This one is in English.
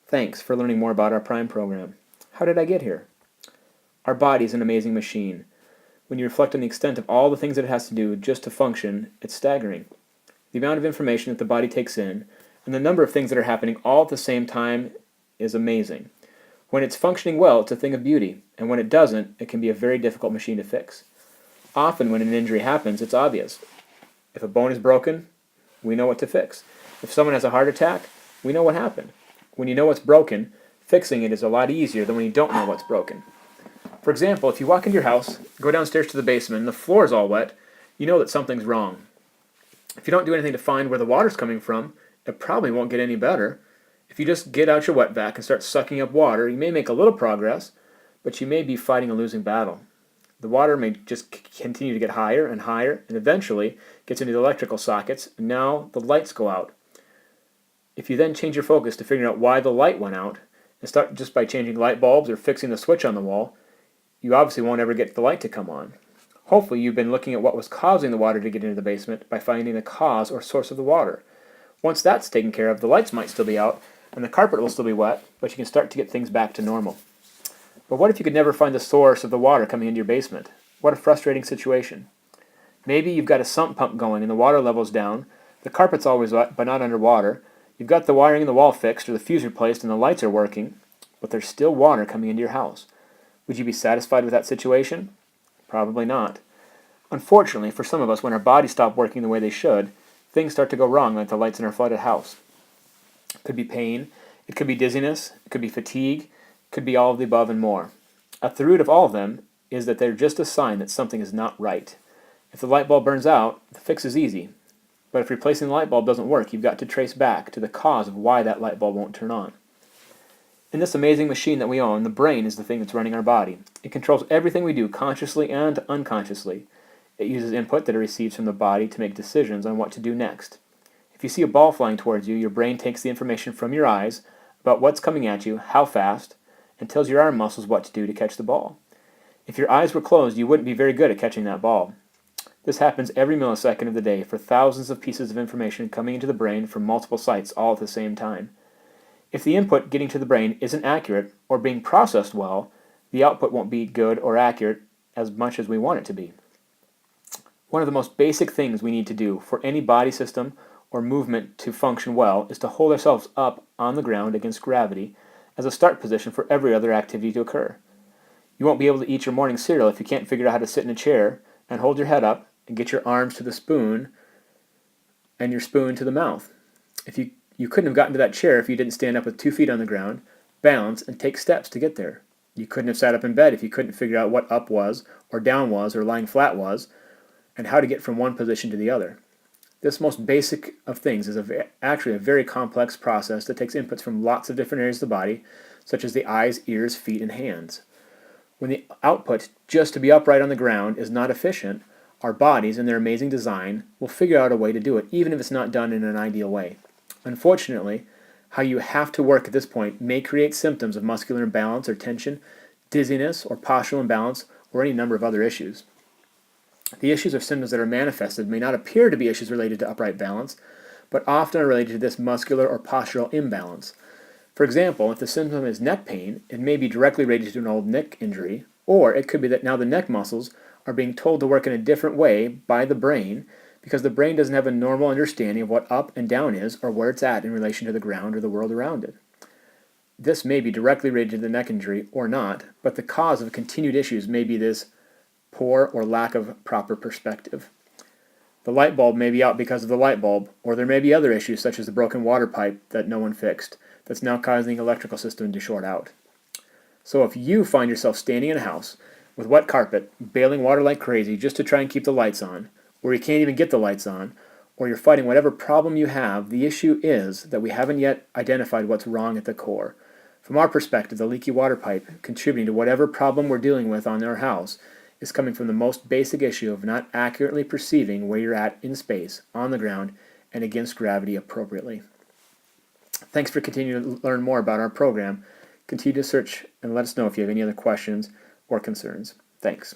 Thanks for learning more about our Prime program. How did I get here? Our body is an amazing machine. When you reflect on the extent of all the things that it has to do just to function, it's staggering. The amount of information that the body takes in and the number of things that are happening all at the same time is amazing. When it's functioning well, it's a thing of beauty, and when it doesn't, it can be a very difficult machine to fix. Often when an injury happens, it's obvious. If a bone is broken, we know what to fix. If someone has a heart attack, we know what happened. When you know what's broken, fixing it is a lot easier than when you don't know what's broken. For example, if you walk into your house, go downstairs to the basement, and the floor is all wet, you know that something's wrong. If you don't do anything to find where the water's coming from, it probably won't get any better. If you just get out your wet vac and start sucking up water, you may make a little progress, but you may be fighting a losing battle. The water may just continue to get higher and higher, and eventually gets into the electrical sockets, and now the lights go out. If you then change your focus to figure out why the light went out, and start just by changing light bulbs or fixing the switch on the wall, you obviously won't ever get the light to come on. Hopefully you've been looking at what was causing the water to get into the basement by finding the cause or source of the water. Once that's taken care of, the lights might still be out, and the carpet will still be wet, but you can start to get things back to normal. But what if you could never find the source of the water coming into your basement? What a frustrating situation. Maybe you've got a sump pump going and the water level's down, the carpet's always wet but not underwater, you've got the wiring in the wall fixed or the fuse replaced and the lights are working, but there's still water coming into your house. Would you be satisfied with that situation? Probably not. Unfortunately, for some of us, when our bodies stop working the way they should, things start to go wrong like the lights in our flooded house. It could be pain, it could be dizziness, it could be fatigue, it could be all of the above and more. At the root of all of them is that they're just a sign that something is not right. If the light bulb burns out, the fix is easy. But if replacing the light bulb doesn't work, you've got to trace back to the cause of why that light bulb won't turn on. In this amazing machine that we own, the brain is the thing that's running our body. It controls everything we do consciously and unconsciously. It uses input that it receives from the body to make decisions on what to do next. If you see a ball flying towards you, your brain takes the information from your eyes about what's coming at you, how fast, and tells your arm muscles what to do to catch the ball. If your eyes were closed, you wouldn't be very good at catching that ball. This happens every millisecond of the day for thousands of pieces of information coming into the brain from multiple sites all at the same time. If the input getting to the brain isn't accurate or being processed well, the output won't be good or accurate as much as we want it to be. One of the most basic things we need to do for any body system or movement to function well is to hold ourselves up on the ground against gravity as a start position for every other activity to occur. You won't be able to eat your morning cereal if you can't figure out how to sit in a chair and hold your head up and get your arms to the spoon and your spoon to the mouth. You couldn't have gotten to that chair if you didn't stand up with 2 feet on the ground, balance, and take steps to get there. You couldn't have sat up in bed if you couldn't figure out what up was, or down was, or lying flat was, and how to get from one position to the other. This most basic of things is actually a very complex process that takes inputs from lots of different areas of the body, such as the eyes, ears, feet, and hands. When the output just to be upright on the ground is not efficient, our bodies, in their amazing design, will figure out a way to do it, even if it's not done in an ideal way. Unfortunately, how you have to work at this point may create symptoms of muscular imbalance or tension, dizziness or postural imbalance, or any number of other issues. The issues or symptoms that are manifested may not appear to be issues related to upright balance, but often are related to this muscular or postural imbalance. For example, if the symptom is neck pain, it may be directly related to an old neck injury, or it could be that now the neck muscles are being told to work in a different way by the brain because the brain doesn't have a normal understanding of what up and down is or where it's at in relation to the ground or the world around it. This may be directly related to the neck injury or not, but the cause of continued issues may be this poor or lack of proper perspective. The light bulb may be out because of the light bulb, or there may be other issues such as the broken water pipe that no one fixed that's now causing the electrical system to short out. So if you find yourself standing in a house with wet carpet, bailing water like crazy just to try and keep the lights on, or you can't even get the lights on, or you're fighting whatever problem you have, the issue is that we haven't yet identified what's wrong at the core. From our perspective, the leaky water pipe contributing to whatever problem we're dealing with on our house is coming from the most basic issue of not accurately perceiving where you're at in space, on the ground, and against gravity appropriately. Thanks for continuing to learn more about our program. Continue to search and let us know if you have any other questions or concerns. Thanks.